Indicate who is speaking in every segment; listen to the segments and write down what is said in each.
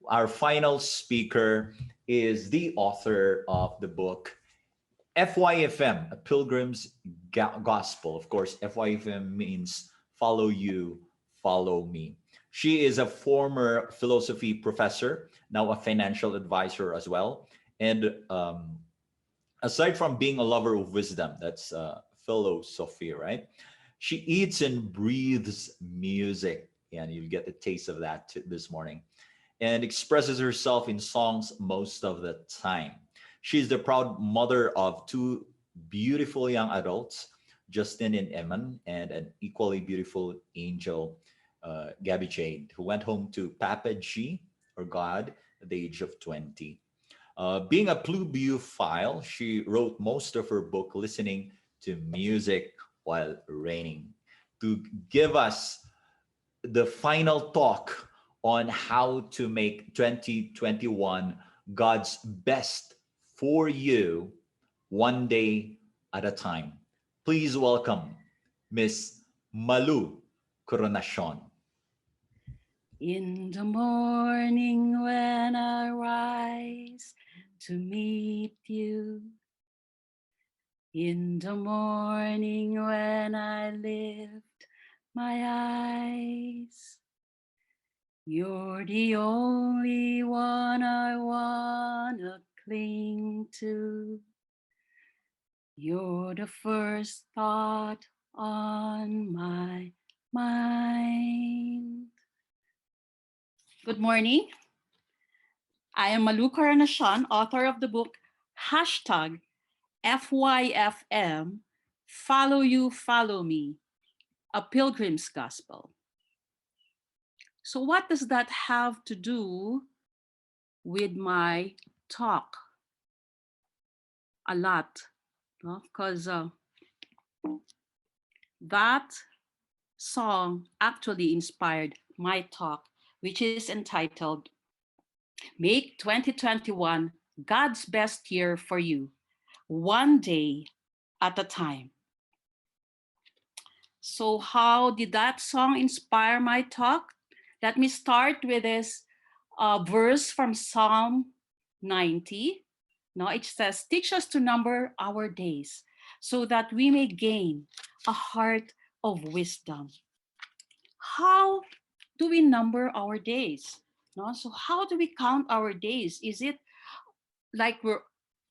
Speaker 1: Our final speaker is the author of the book FYFM, A Pilgrim's Gospel. Of course, FYFM means follow you, follow me. She is a former philosophy professor, now a financial advisor as well. And aside from being a lover of wisdom, that's philosophy, right? She eats and breathes music, and you'll get a taste of that this morning, and expresses herself in songs most of the time. She's the proud mother of two beautiful young adults, Justin and Eman, and an equally beautiful angel, Gabby Jade, who went home to Papa G, or God, at the age of 20. Being a pluviophile, she wrote most of her book listening to music while raining. To give us the final talk on how to make 2021 God's best for you, one day at a time. Please welcome Miss Malou Coronacion.
Speaker 2: In the morning when I rise to meet you, in the morning when I lift my eyes, you're the only one I wanna cling to. You're the first thought on my mind. Good morning. I am Malou Coronacion, author of the book hashtag FYFM, Follow You, Follow Me, A Pilgrim's Gospel. So what does that have to do with my talk? A lot, because that song actually inspired my talk, which is entitled Make 2021 God's Best Year for You, One Day at a Time. So how did that song inspire my talk? Let me start with this verse from Psalm 90. No, it says, teach us to number our days so that we may gain a heart of wisdom. How do we number our days? No, so how do we count our days? Is it like we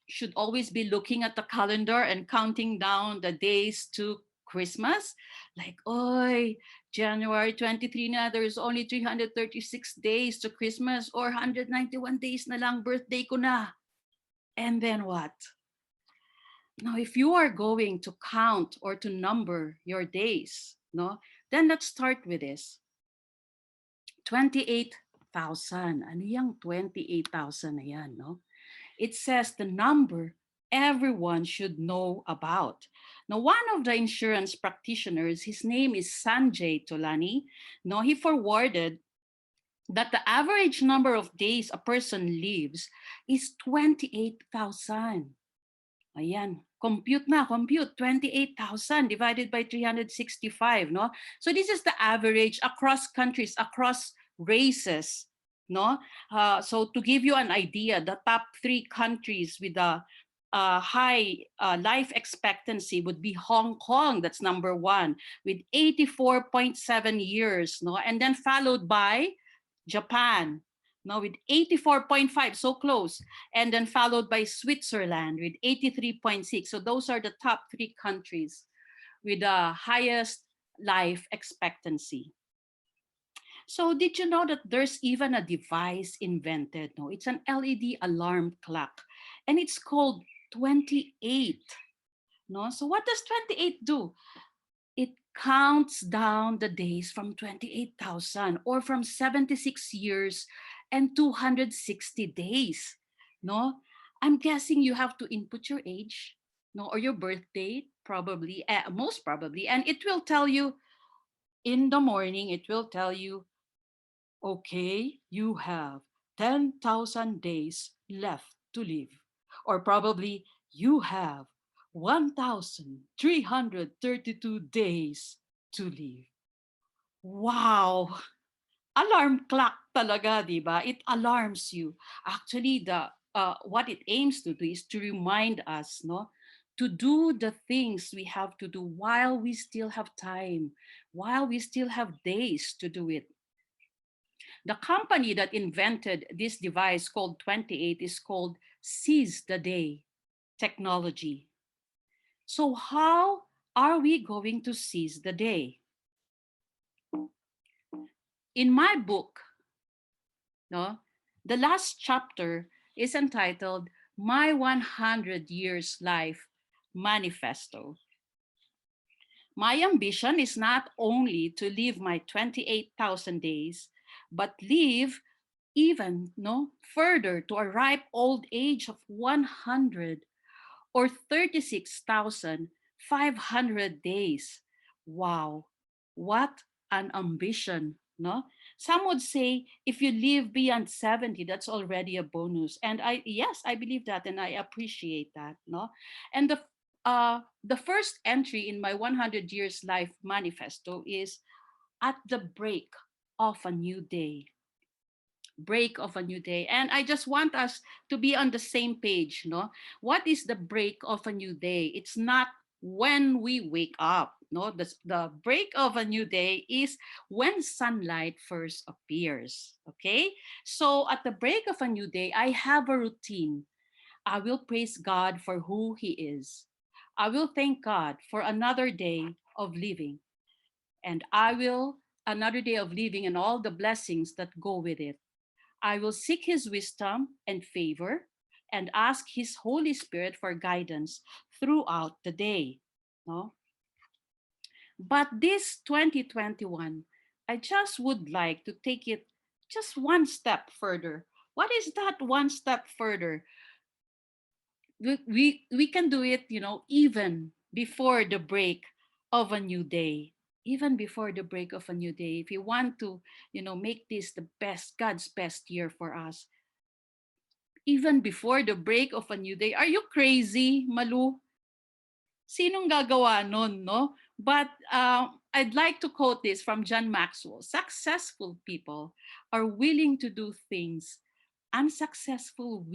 Speaker 2: should always be looking at the calendar and counting down the days to Christmas? Like, oi, January 23 na, there's only 336 days to Christmas, or 191 days na lang, birthday ko na. And then what? Now, if you are going to count or to number your days, no, then let's start with this. 28,000. Ano yung 28,000 na yan, no? It says the number everyone should know about. Now, one of the insurance practitioners, his name is Sanjay Tolani, no, he forwarded that the average number of days a person lives is 28,000. Ayan, compute 28,000 divided by 365, no? So this is the average across countries, across races, no? So to give you an idea, the top 3 countries with a high life expectancy would be Hong Kong, that's number 1, with 84.7 years, no? And then followed by Japan, now with 84.5, so close, and then followed by Switzerland with 83.6. So those are the top 3 countries with the highest life expectancy. So did you know that there's even a device invented? No, it's an LED alarm clock, and it's called 28. No, so what does 28 do? It counts down the days from 28,000 or from 76 years and 260 days. No, I'm guessing you have to input your age, no, or your birth date, probably, most probably, and it will tell you in the morning, it will tell you, okay, you have 10,000 days left to live. Or probably you have 1,332 days to live. Wow, alarm clock talaga, di ba? It alarms you. Actually, the what it aims to do is to remind us, no, to do the things we have to do while we still have time, while we still have days to do it. The company that invented this device called 28 is called Seize the Day Technology. So how are we going to seize the day? In my book, no, the last chapter is entitled My 100 Years Life Manifesto. My ambition is not only to live my 28,000 days, but live even no further to a ripe old age of 100 or 36,500 days. Wow, what an ambition, no? Some would say if you live beyond 70, that's already a bonus. And yes, I believe that and I appreciate that, no? And the first entry in my 100 years life manifesto is at the break of a new day, break of a new day. And I just want us to be on the same page, no? What is the break of a new day? It's not when we wake up, no? The break of a new day is when sunlight first appears, okay? So at the break of a new day, I have a routine. I will praise God for who he is. I will thank God for another day of living, and I will another day of living and all the blessings that go with it. I will seek his wisdom and favor and ask his Holy Spirit for guidance throughout the day. No? But this 2021, I just would like to take it just one step further. What is that one step further? We can do it, even before the break of a new day. Even before the break of a new day. If you want to, make this the best, God's best year for us, even before the break of a new day. Are you crazy, Malu? Sinong gagawa nun, no? But I'd like to quote this from John Maxwell. Successful people are willing to do things unsuccessful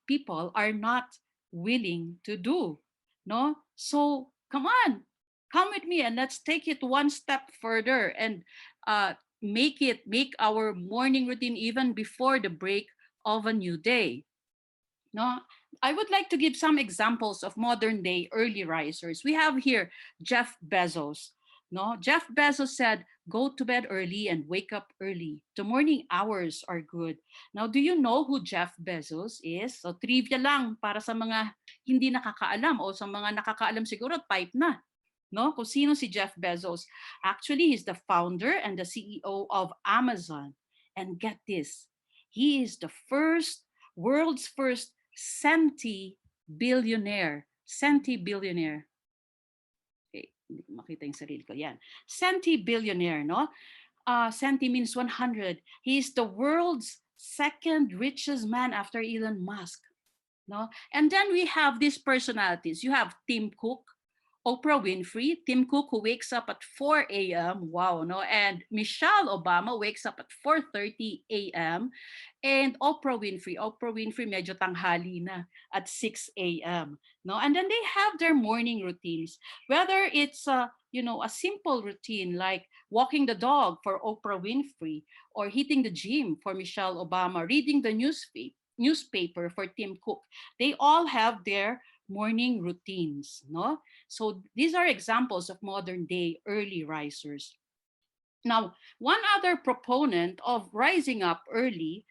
Speaker 2: people are not willing to do, no? So come on, come with me and let's take it one step further and make our morning routine even before the break of a new day. No, I would like to give some examples of modern day early risers. We have here Jeff Bezos. No, Jeff Bezos said, "Go to bed early and wake up early. The morning hours are good." Now, do you know who Jeff Bezos is? So trivia lang para sa mga hindi nakakaalam o sa mga nakakaalam siguro type na. No, kung sino si Jeff Bezos. Actually, he's the founder and the CEO of Amazon. And get this, he is the world's first centi-billionaire. Centi-billionaire. Okay, hindi ko makita yung sarili ko. Yan. Centi-billionaire, no? Centi means 100. He is the world's second richest man after Elon Musk. No? And then we have these personalities. You have Tim Cook, Oprah Winfrey, Tim Cook who wakes up at 4 a.m. Wow, no? And Michelle Obama wakes up at 4:30 a.m. And Oprah Winfrey medyo tanghali na at 6 a.m. No? And then they have their morning routines. Whether it's a simple routine like walking the dog for Oprah Winfrey or hitting the gym for Michelle Obama, reading the newspaper for Tim Cook. They all have their morning routines, no? So these are examples of modern day early risers. Now, one other proponent of rising up early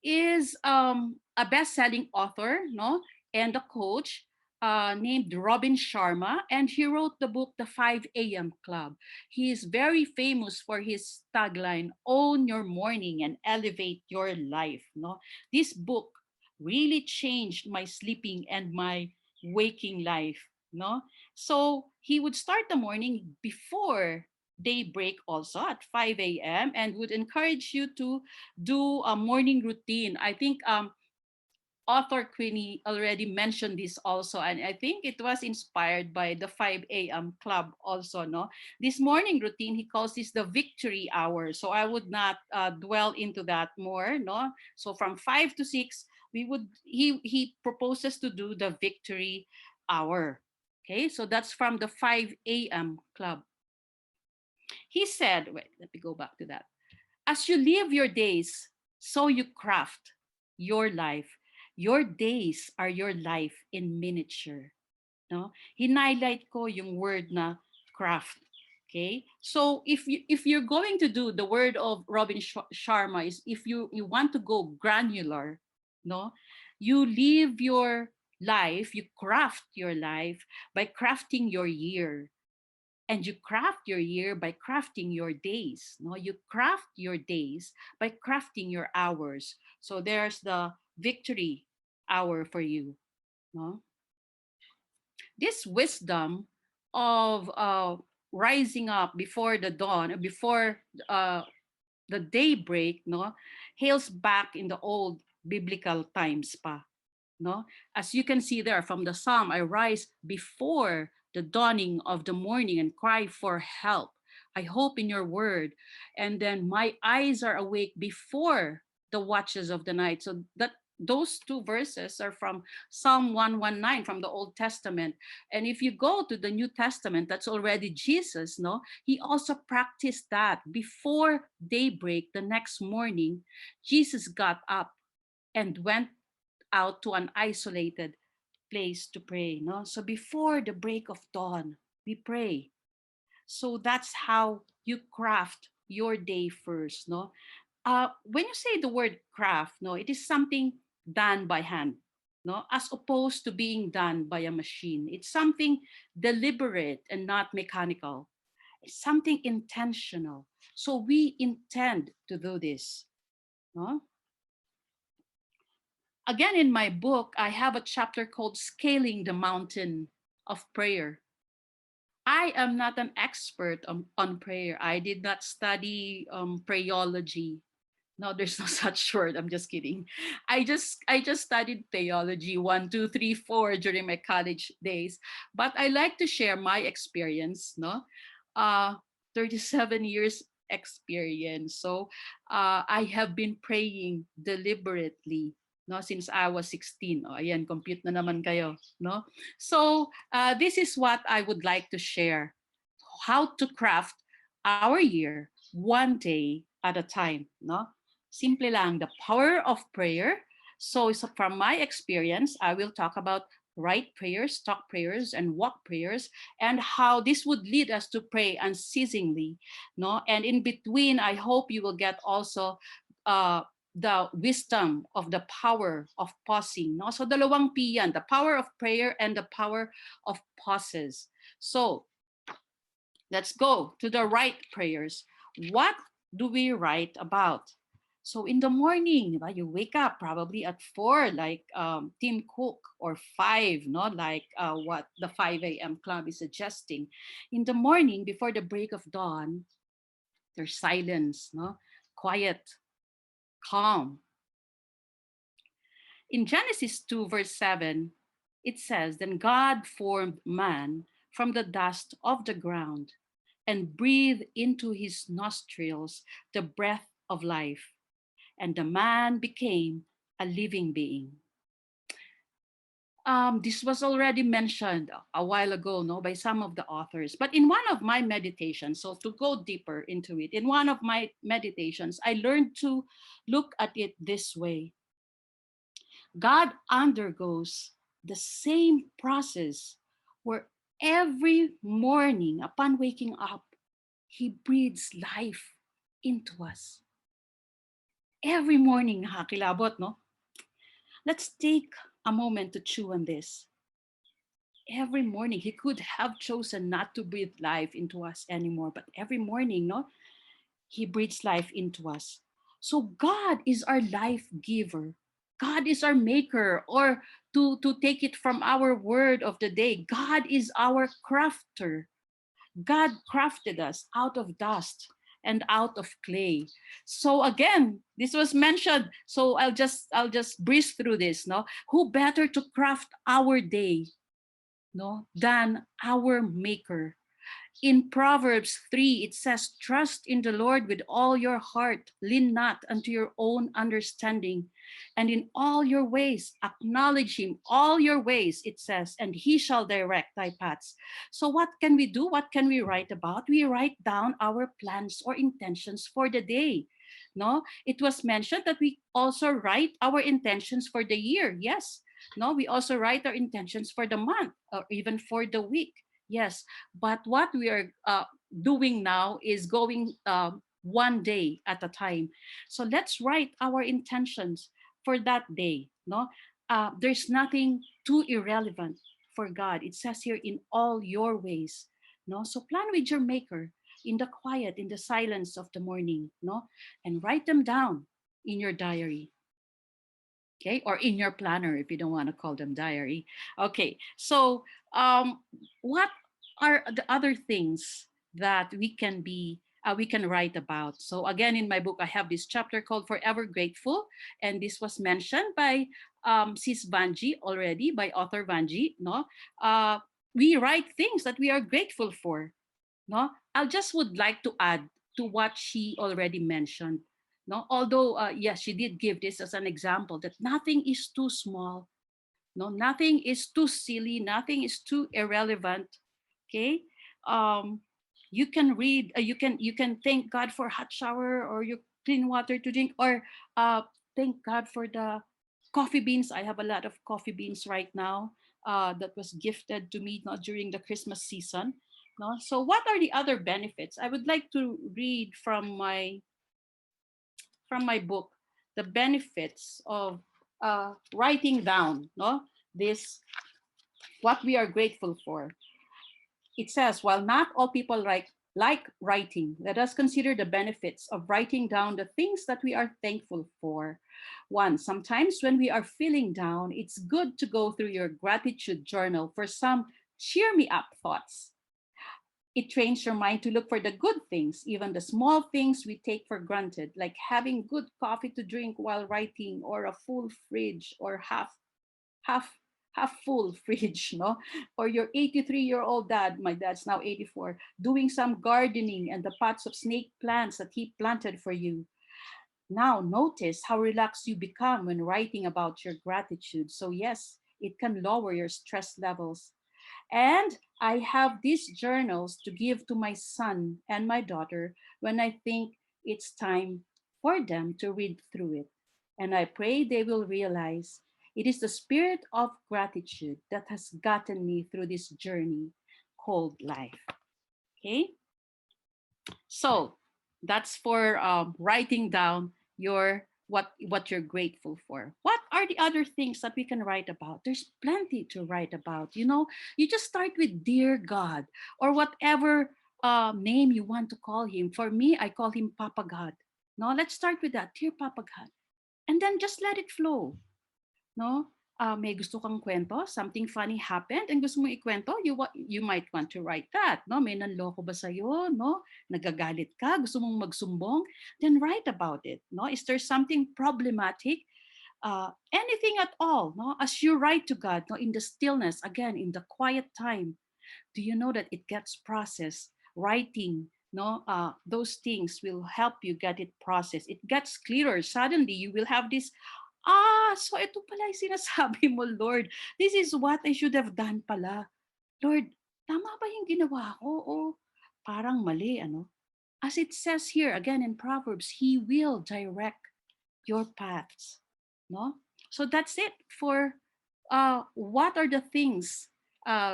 Speaker 2: is a best-selling author, no, and a coach named Robin Sharma, and he wrote the book The 5 a.m. Club. He is very famous for his tagline, "Own your morning and elevate your life." No, this book really changed my sleeping and my waking life. No, so he would start the morning before daybreak also at 5 a.m. and would encourage you to do a morning routine. I think author Queenie already mentioned this also, and I think it was inspired by the 5 a.m. club also. No, this morning routine he calls this the victory hour. So I would not dwell into that more. No, so from 5 to 6, we would he proposes to do the victory hour. Okay, so that's from the 5 a.m. club. He said, wait, let me go back to that. As you live your days, so you craft your life. Your days are your life in miniature. No? Hinighlight ko yung word na craft. Okay? So if you're going to do the word of Robin Sharma is if you want to go granular, no? You live your life, you craft your life by crafting your year, and you craft your year by crafting your days. No, you craft your days by crafting your hours. So there's the victory hour for you. No, this wisdom of rising up before the dawn, before the daybreak, no, hails back in the old biblical times pa. No, as you can see there from the psalm, I rise before the dawning of the morning and cry for help. I hope in your word. And then my eyes are awake before the watches of the night. So that those two verses are from Psalm 119 from the Old Testament. And if you go to the New Testament, that's already Jesus. No, he also practiced that before daybreak the next morning. Jesus got up and went out to an isolated place to pray. No, so before the break of dawn, we pray. So that's how you craft your day first. No, when you say the word craft, no, it is something done by hand. No, as opposed to being done by a machine. It's something deliberate and not mechanical. It's something intentional. So we intend to do this. No? Again, in my book, I have a chapter called Scaling the Mountain of Prayer. I am not an expert on prayer. I did not study prayology. No, there's no such word. I'm just kidding. I just studied theology 1, 2, 3, 4 during my college days. But I like to share my experience. No, 37 years experience. So I have been praying deliberately. No, since I was 16. Oh, ayan, compute na naman kayo. No, so this is what I would like to share: how to craft our year one day at a time. No, simple lang, the power of prayer. So from my experience, I will talk about right prayers, talk prayers, and walk prayers, and how this would lead us to pray unceasingly. No, and in between, I hope you will get also the wisdom of the power of pausing. No, so dalawang P yan, the power of prayer and the power of pauses. So let's go to the right prayers. What do we write about? So in the morning, you wake up probably at 4, like Tim Cook, or 5, no, like what the 5 a.m. club is suggesting. In the morning, before the break of dawn, there's silence, no, quiet, calm. In Genesis 2, verse 7, it says, "Then God formed man from the dust of the ground and breathed into his nostrils the breath of life, and the man became a living being." This was already mentioned a while ago, no, by some of the authors. But in one of my meditations, so to go deeper into it, in one of my meditations, I learned to look at it this way: God undergoes the same process where every morning upon waking up, he breathes life into us. Every morning, nakakilabot, no? Let's take a moment to chew on this. Every morning, he could have chosen not to breathe life into us anymore, but every morning, no, he breathes life into us. So God is our life giver. God is our maker, or to take it from our word of the day, God is our crafter. God crafted us out of dust and out of clay. So again, this was mentioned. So I'll just breeze through this. No, who better to craft our day, no, than our Maker? In Proverbs 3, it says, "Trust in the Lord with all your heart, lean not unto your own understanding, and in all your ways acknowledge Him." All your ways, it says, and He shall direct thy paths. So, what can we do? What can we write about? We write down our plans or intentions for the day. No, it was mentioned that we also write our intentions for the year. Yes. No, we also write our intentions for the month or even for the week. Yes, but what we are doing now is going one day at a time. So let's write our intentions for that day. No, there's nothing too irrelevant for God. It says here, in all your ways. No, so plan with your Maker in the quiet, in the silence of the morning. No, and write them down in your diary. Okay, or in your planner if you don't want to call them diary. Okay, so what are the other things that we can write about? So again, in my book I have this chapter called Forever Grateful, and this was mentioned by Sis Vanji already, by author Vanji. No, we write things that we are grateful for. No, I just would like to add to what she already mentioned. No, although yes, she did give this as an example that nothing is too small. No, nothing is too silly. Nothing is too irrelevant. Okay, um, you can read. You can thank God for hot shower or your clean water to drink, or thank God for the coffee beans. I have a lot of coffee beans right now that was gifted to me not during the Christmas season. No, so what are the other benefits? I would like to read from my book the benefits of writing down. No, this what we are grateful for. It says, while not all people like writing, let us consider the benefits of writing down the things that we are thankful for. One, sometimes when we are feeling down, it's good to go through your gratitude journal for some cheer me up thoughts. It trains your mind to look for the good things, even the small things we take for granted, like having good coffee to drink while writing, or a full fridge, or half half full fridge, no? Or your 83-year-old dad, my dad's now 84, doing some gardening and the pots of snake plants that he planted for you. Now notice how relaxed you become when writing about your gratitude. So yes, it can lower your stress levels. And I have these journals to give to my son and my daughter when I think it's time for them to read through it. And I pray they will realize it is the spirit of gratitude that has gotten me through this journey called life. Okay? So that's for writing down your what you're grateful for. What are the other things that we can write about? There's plenty to write about. You just start with dear God, or whatever name you want to call him. For me, I call him Papa God. No, let's start with that, dear Papa God, and then just let it flow. No, may gusto kang kwento, something funny happened and gusto mo ikwento, you might want to write that. No, may nanloko ba sa'yo? No, nagagalit ka, gusto mong magsumbong, then write about it. No, is there something problematic? Anything at all? No, as you write to God, no, in the stillness, again in the quiet time, do you know that it gets processed? Writing, no, those things will help you get it processed. It gets clearer. Suddenly, you will have this. So ito pala yung sinasabi mo, Lord. This is what I should have done pala. Lord, tama ba yung ginawa ko? O parang mali, ano? As it says here, again in Proverbs, He will direct your paths. No? So that's it for what are the things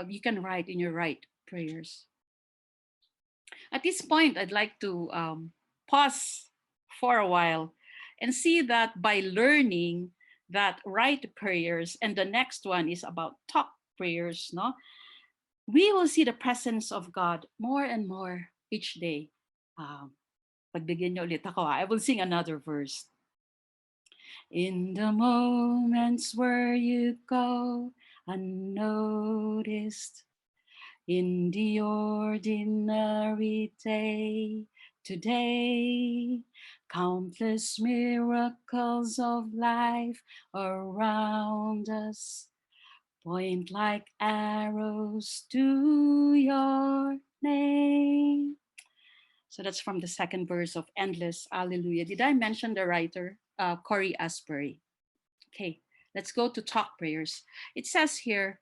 Speaker 2: you can write in your right prayers. At this point, I'd like to pause for a while and see that by learning that right prayers, and the next one is about talk prayers, no, we will see the presence of God more and more each day. Pagbigyan niyo ulit ako, I will sing another verse. In the moments where you go unnoticed, in the ordinary day, today. Countless miracles of life around us point like arrows to your name. So that's from the second verse of Endless Alleluia. Did I mention the writer, Corey Asbury? Okay, let's go to talk prayers. It says here,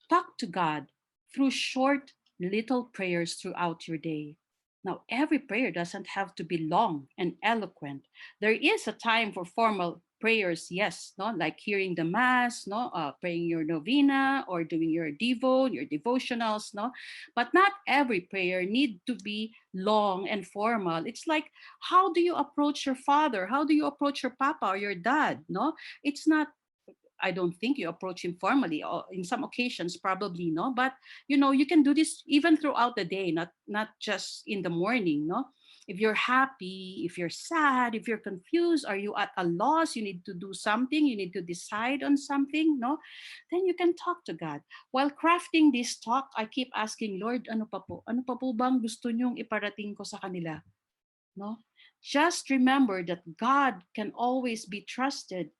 Speaker 2: talk to God through short little prayers throughout your day. Now, every prayer doesn't have to be long and eloquent. There is a time for formal prayers, yes, no, like hearing the mass, no, praying your novena or doing your devo, your devotionals, no. But not every prayer need to be long and formal. It's like, how do you approach your father? How do you approach your papa or your dad? No, it's not, I don't think you approach him formally. Or in some occasions, probably no. But you can do this even throughout the day, not just in the morning. No, if you're happy, if you're sad, if you're confused, are you at a loss? You need to do something. You need to decide on something. No, then you can talk to God. While crafting this talk, I keep asking, Lord, ano pa po? Ano pa po bang gusto niyong iparating ko sa kanila? No? Just remember that God can always be trusted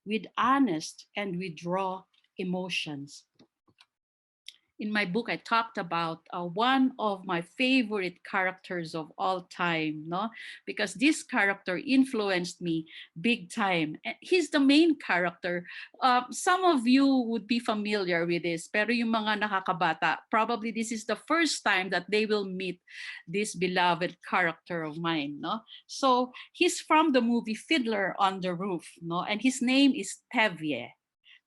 Speaker 2: with honest and with raw emotions. In my book, I talked about one of my favorite characters of all time, no? Because this character influenced me big time. He's the main character. Some of you would be familiar with this, pero yung mga nakakabata, probably this is the first time that they will meet this beloved character of mine, no? So he's from the movie Fiddler on the Roof, no? And his name is Tevye.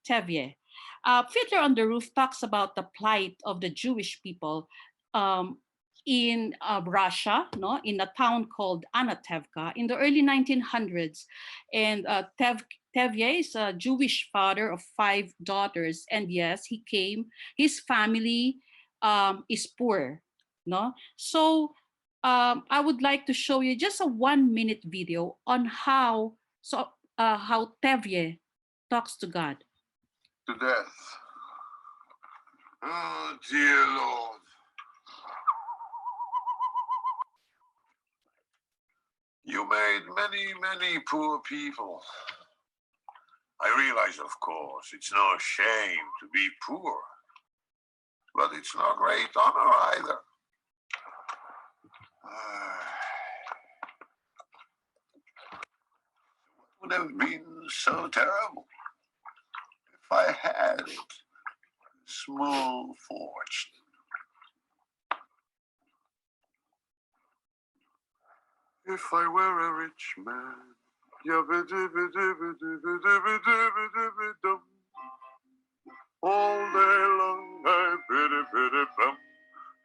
Speaker 2: Tevye. Fiddler on the Roof talks about the plight of the Jewish people um, in Russia, no, in a town called Anatevka in the early 1900s. And Tevye is a Jewish father of 5 daughters. And yes, his family is poor. No? So I would like to show you just a 1 minute video on how Tevye talks to God.
Speaker 3: To death. Oh, dear Lord. You made many, many poor people. I realize, of course, it's no shame to be poor, but it's no great honor either. What would have been so terrible if I had a small fortune? If I were a rich man, all day long I pity pity bum.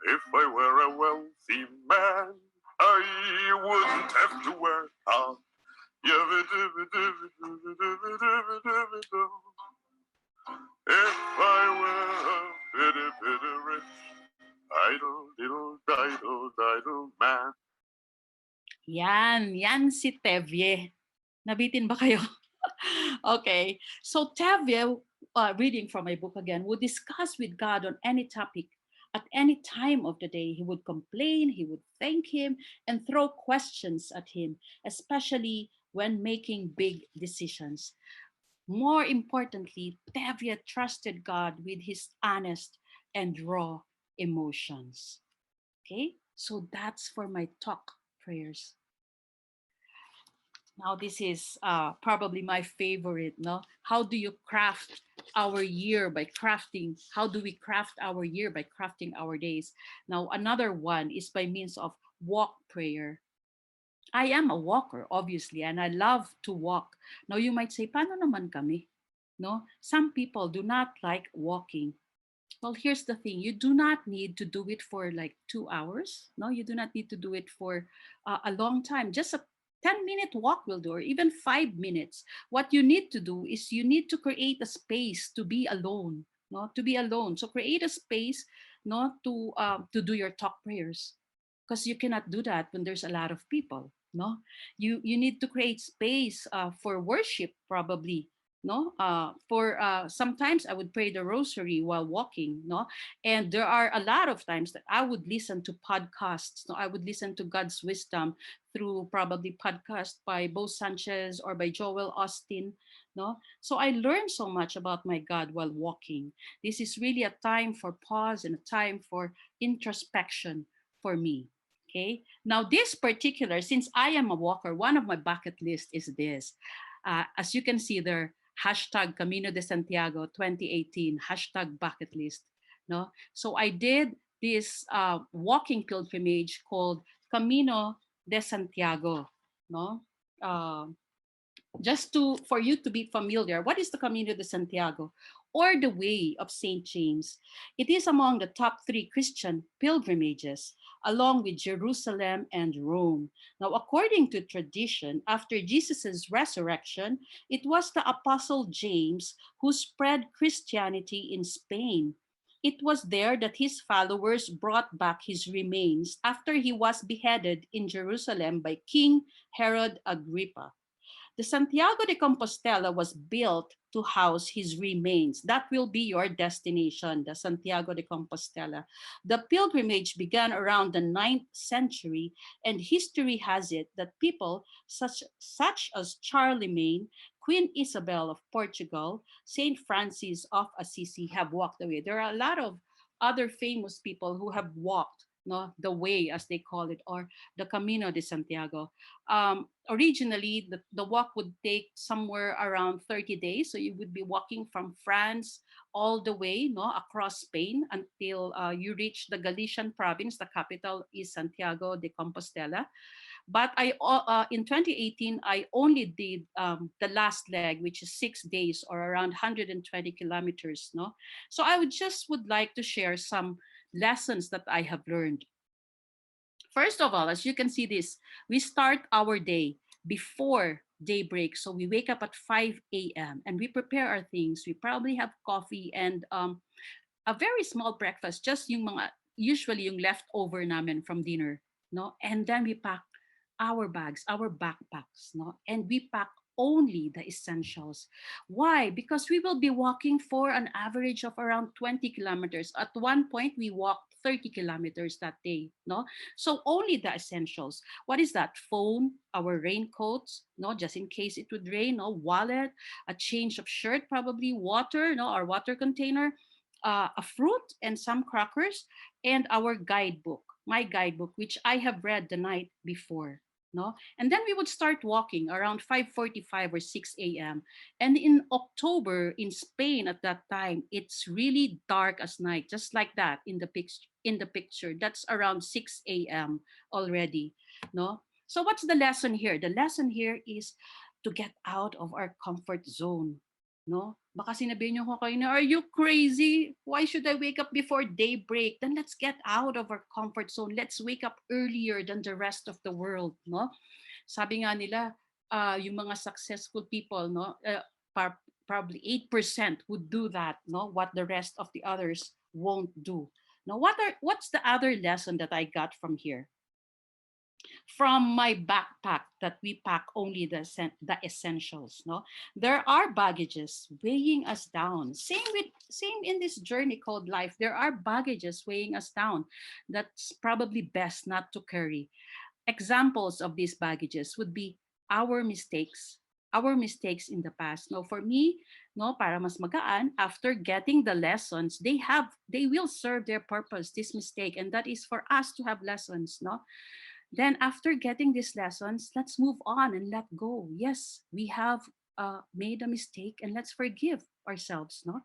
Speaker 3: If I were a wealthy man, I wouldn't have to work hard. If I were a pity pity rich, idle diddle diddle diddle man.
Speaker 2: Yan si Tevye. Nabitin ba kayo? Okay, so Tevye, reading from my book again, would discuss with God on any topic at any time of the day. He would complain, he would thank him, and throw questions at him, especially when making big decisions. More importantly, Tevye trusted God with his honest and raw emotions. Okay, so that's for my talk prayers. Now this is probably my favorite. No, how do you craft our year by crafting? How do we craft our year by crafting our days? Now another one is by means of walk prayer. I am a walker, obviously, and I love to walk. Now you might say, paano naman kami? No, some people do not like walking. Well, here's the thing. You do not need to do it for like 2 hours. No, you do not need to do it for a long time. Just a 10-minute walk will do, or even 5 minutes. What you need to do is you need to create a space to be alone. No, to be alone. So create a space, no, to do your talk prayers, because you cannot do that when there's a lot of people. No, you need to create space for worship, probably. no, for sometimes I would pray the rosary while walking, no, and there are a lot of times that I would listen to podcasts, no, I would listen to God's wisdom through probably podcast by Bo Sanchez or by Joel Austin, no. So I learned so much about my God while walking. This is really a time for pause and a time for introspection for me. Okay, now this particular, since I am a walker, one of my bucket list is this. As you can see there, hashtag Camino de Santiago 2018, hashtag bucket list. No, so I did this walking pilgrimage called Camino de Santiago. No, uh, just to for you to be familiar, what is the Camino de Santiago, or the Way of Saint James? It is among the top three Christian pilgrimages, along with Jerusalem and Rome. Now, according to tradition, after Jesus' resurrection, it was the Apostle James who spread Christianity in Spain. It was there that his followers brought back his remains after he was beheaded in Jerusalem by King Herod Agrippa. The Santiago de Compostela was built to house his remains. That will be your destination, the Santiago de Compostela. The pilgrimage began around the 9th century, and history has it that people such as Charlemagne, Queen Isabel of Portugal, Saint Francis of Assisi have walked the way. There are a lot of other famous people who have walked, no, the way, as they call it, or the Camino de Santiago. Originally, the walk would take somewhere around 30 days. So you would be walking from France all the way, no, across Spain until you reach the Galician province. The capital is Santiago de Compostela. But in 2018, I only did the last leg, which is 6 days or around 120 kilometers. No, so I would like to share some lessons that I have learned. First of all, as you can see this, we start our day before daybreak. So we wake up at 5 a.m. and we prepare our things. We probably have coffee and a very small breakfast, just yung mga, usually yung leftover namin from dinner, no? And then we pack our bags, our backpacks, no? And we pack only the essentials. Why? Because we will be walking for an average of around 20 kilometers. At one point, we walked 30 kilometers that day, no? So only the essentials. What is that? Phone, our raincoats, no, just in case it would rain, no, wallet, a change of shirt, probably water, no, our water container, a fruit and some crackers, and our guidebook, my guidebook, which I have read the night before. No? And then we would start walking around 5:45 or 6 a.m. And in October in Spain at that time, it's really dark as night, just like that in the picture. In the picture, that's around 6 a.m. already. No? So what's the lesson here? The lesson here is to get out of our comfort zone. No? Baka sinabihin niyo ko kayo na, are you crazy? Why should I wake up before daybreak? Then let's get out of our comfort zone. Let's wake up earlier than the rest of the world, no? Sabi nga nila, yung mga successful people, no, probably 8% would do that, no? What the rest of the others won't do. Now, what's the other lesson that I got from here? From my backpack that we pack only the essentials, no, there are baggages weighing us down. Same in this journey called life, there are baggages weighing us down that's probably best not to carry. Examples of these baggages would be our mistakes, in the past. No, for me, no, para mas magaan, after getting the lessons, they will serve their purpose, this mistake, and that is for us to have lessons, no. Then after getting these lessons, let's move on and let go. Yes, we have made a mistake, and let's forgive ourselves. No,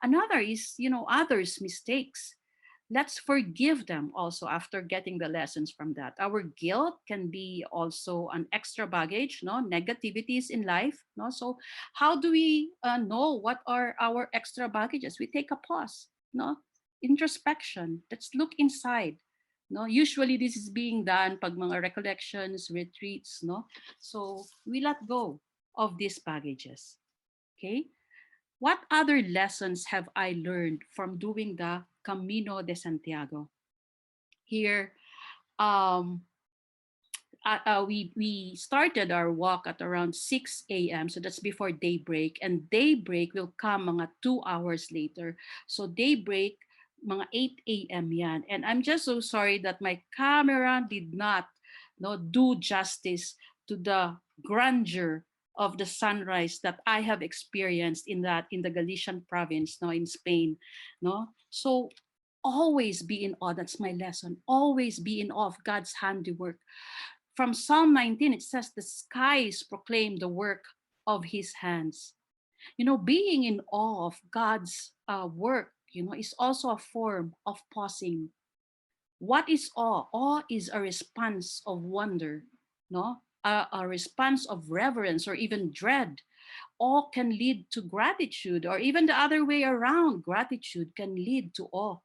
Speaker 2: another is, others' mistakes. Let's forgive them also after getting the lessons from that. Our guilt can be also an extra baggage, no, negativities in life. No, so how do we know what are our extra baggages? We take a pause, no, introspection. Let's look inside. No, usually this is being done pag mga recollections, retreats, no? So we let go of these baggages. Okay? What other lessons have I learned from doing the Camino de Santiago? Here, we started our walk at around 6 a.m. So that's before daybreak, and daybreak will come mga 2 hours later. So daybreak, mga 8 a.m. yan. And I'm just so sorry that my camera did not do justice to the grandeur of the sunrise that I have experienced in the Galician province, no, in Spain, no. So always be in awe. That's my lesson. Always be in awe of God's handiwork. From Psalm 19, it says, the skies proclaim the work of his hands. Being in awe of God's work, is also a form of pausing. What is awe? Awe is a response of wonder, no? A response of reverence or even dread. Awe can lead to gratitude, or even the other way around. Gratitude can lead to awe.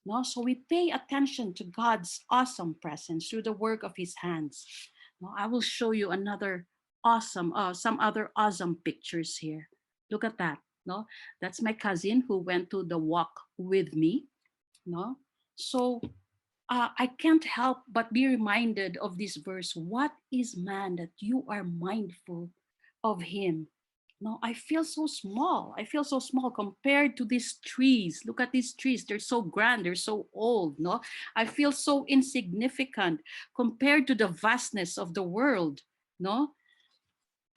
Speaker 2: No? So we pay attention to God's awesome presence through the work of his hands. No? I will show you some other awesome pictures here. Look at that. No? That's my cousin who went to the walk with me. No? So I can't help but be reminded of this verse. What is man that you are mindful of him? No, I feel so small. I feel so small compared to these trees. Look at these trees. They're so grand. They're so old. No, I feel so insignificant compared to the vastness of the world. No,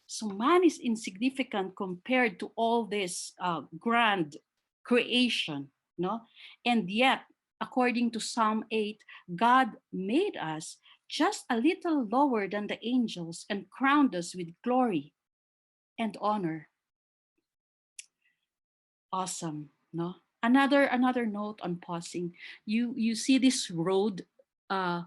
Speaker 2: so man is insignificant compared to all this grand creation. No, and yet, according to Psalm 8, God made us just a little lower than the angels and crowned us with glory and honor. Awesome, no? Another note on pausing. You see this road, uh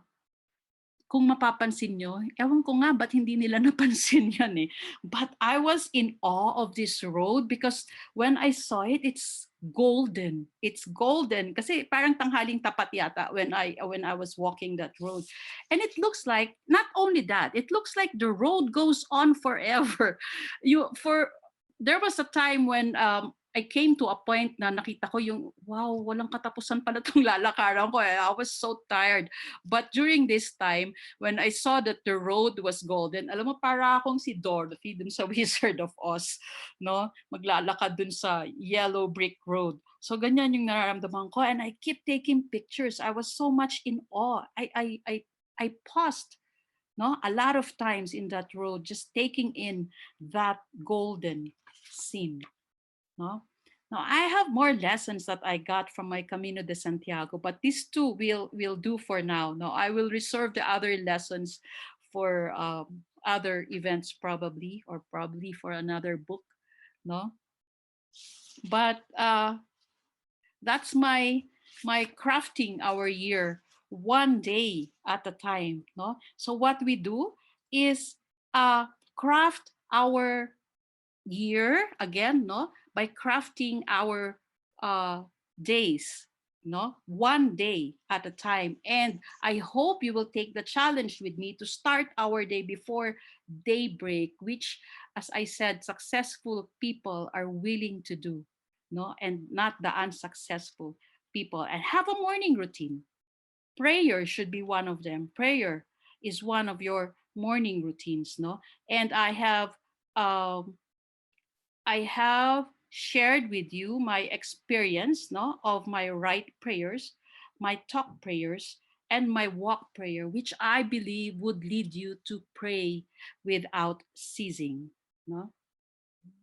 Speaker 2: kung mapapansin nyo, ewan ko nga ba't hindi nila napansin yan eh. But I was in awe of this road because when I saw it, it's golden. It's golden kasi parang tanghaling tapat yata when I was walking that road. And it looks like, not only that, it looks like the road goes on forever. There was a time when I came to a point na nakita ko yung, wow, walang katapusan pala itong lalakaran ko. I was so tired. But during this time, when I saw that the road was golden, alam mo, para akong si Dorothy dun sa Wizard of Oz, no? Maglalakad dun sa yellow brick road. So ganyan yung nararamdaman ko, and I keep taking pictures. I was so much in awe. I paused, no, a lot of times in that road, just taking in that golden scene. No? Now I have more lessons that I got from my Camino de Santiago, but these two will do for now. No, I will reserve the other lessons for other events probably, or probably for another book. No, but that's my crafting our year one day at a time. No, so what we do is craft our year again, no, by crafting our days, no, one day at a time. And I hope you will take the challenge with me to start our day before daybreak, which, as I said, successful people are willing to do, no, and not the unsuccessful people. And have a morning routine. Prayer should be one of them. Prayer is one of your morning routines, no. And um, I have shared with you my experience, no, of my right prayers, my talk prayers, and my walk prayer, which I believe would lead you to pray without ceasing. No?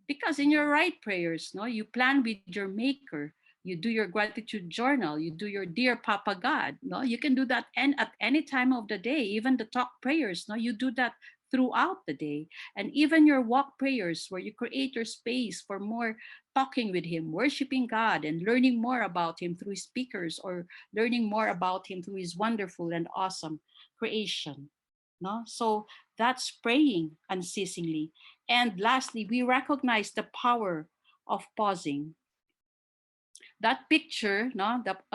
Speaker 2: Because in your right prayers, no, you plan with your maker, you do your gratitude journal, you do your dear Papa God. No, you can do that and at any time of the day, even the talk prayers. No, you do that throughout the day, and even your walk prayers, where you create your space for more talking with him, worshiping God, and learning more about him through his speakers, or learning more about him through his wonderful and awesome creation. No, so that's praying unceasingly. And lastly, we recognize the power of pausing. That picture, no, that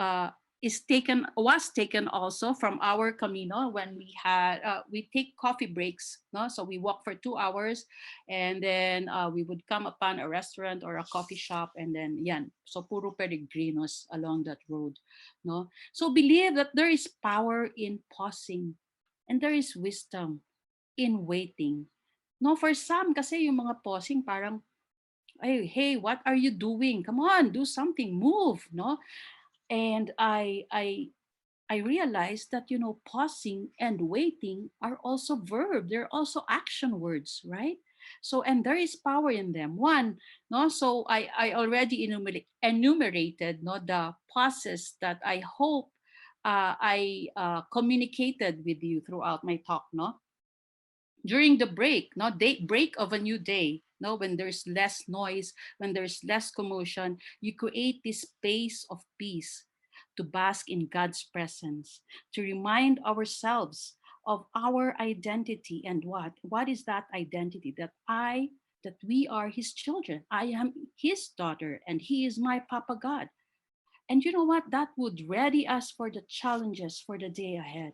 Speaker 2: was taken also from our Camino when we take coffee breaks, no, so we walk for 2 hours, and then we would come upon a restaurant or a coffee shop, and then yan, so puro peregrinos along that road, no. So believe that there is power in pausing, And there is wisdom in waiting. No, for some, kasi yung mga pausing parang, hey, what are you doing? Come on, do something, move, no? And I realized that, pausing and waiting are also verb. They're also action words, right? So, and there is power in them. One, no, so I already enumerated, no, the pauses that I hope I communicated with you throughout my talk, no? During the break, no, day break of a new day, no, when there's less noise, when there's less commotion, you create this space of peace to bask in God's presence, to remind ourselves of our identity. And what is that identity? That we are his children. I am his daughter and he is my Papa God. And you know what? That would ready us for the challenges for the day ahead.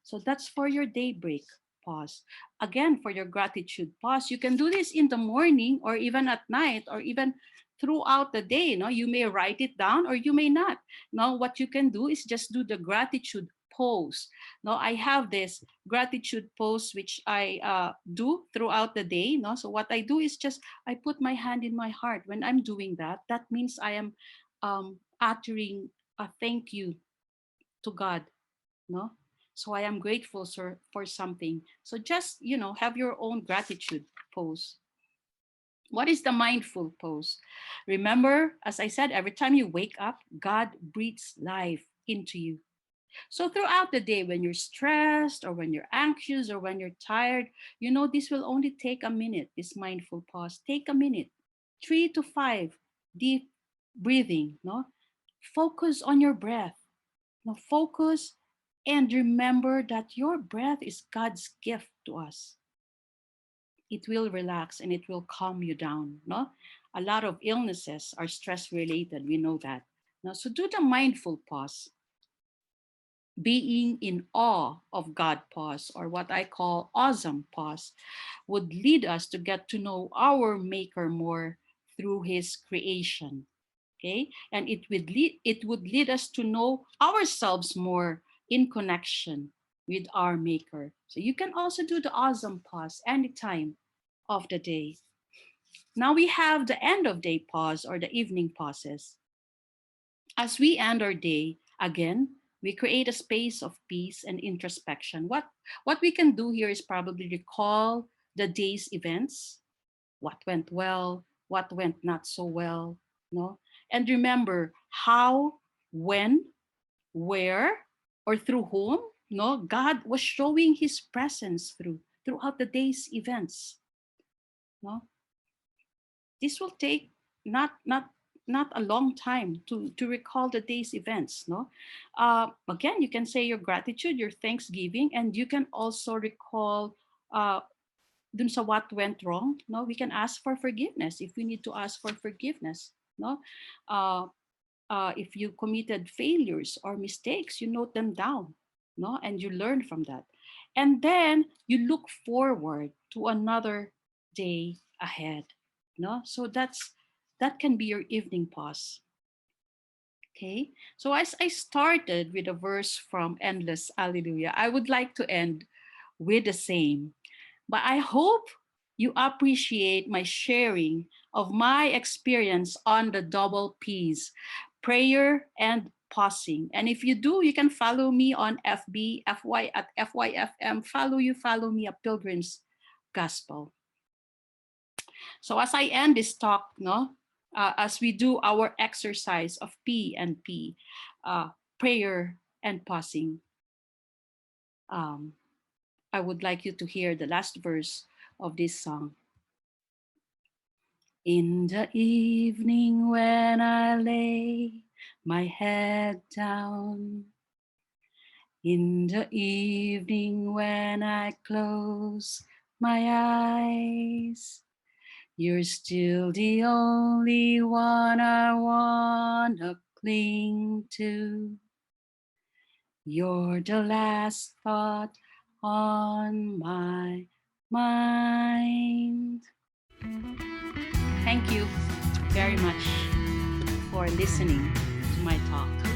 Speaker 2: So that's for your daybreak pause. Again, for your gratitude pause, you can do this in the morning or even at night or even throughout the day. No, you may write it down or you may not. Now, what you can do is just do the gratitude pose. Now, I have this gratitude pose which I do throughout the day. No, so what I do is just I put my hand in my heart. When I'm doing that, that means I am uttering a thank you to God, no? So I am grateful, sir, for something. So just, have your own gratitude pose. What is the mindful pose? Remember, as I said, every time you wake up, God breathes life into you. So throughout the day, when you're stressed or when you're anxious or when you're tired, this will only take a minute, this mindful pause. Take a minute, 3 to 5 deep breathing, no? Focus on your breath. Now focus and remember that your breath is God's gift to us. It will relax and it will calm you down. No, a lot of illnesses are stress related. We know that. Now, so do the mindful pause, being in awe of God pause, or what I call awesome pause, would lead us to get to know our Maker more through His creation. Okay, and it would lead us to know ourselves more in connection with our Maker. So you can also do the awesome pause anytime of the day. Now we have the end of day pause or the evening pauses. As we end our day, again, we create a space of peace and introspection. What we can do here is probably recall the day's events, what went well, what went not so well, no? And remember how, when, where, or through whom, no, God was showing his presence throughout the day's events. No? This will take not a long time to recall the day's events. No, again, you can say your gratitude, your thanksgiving, and you can also recall dun sa what went wrong. No, we can ask for forgiveness if we need to ask for forgiveness. No, uh, if you committed failures or mistakes, you note them down. No, and you learn from that, and then you look forward to another day ahead. No, so that can be your evening pause. Okay, so as I started with a verse from Endless Alleluia, I would like to end with the same. But I hope you appreciate my sharing of my experience on the double P's, prayer and pausing. And if you do, you can follow me on FB, FY at FYFM. Follow me at Pilgrim's Gospel. So as I end this talk, no, as we do our exercise of P and P, prayer and pausing, um, I would like you to hear the last verse of this song. In the evening when I lay my head down, in the evening when I close my eyes, you're still the only one I wanna cling to. You're the last thought on my mind. Thank you very much for listening to my talk.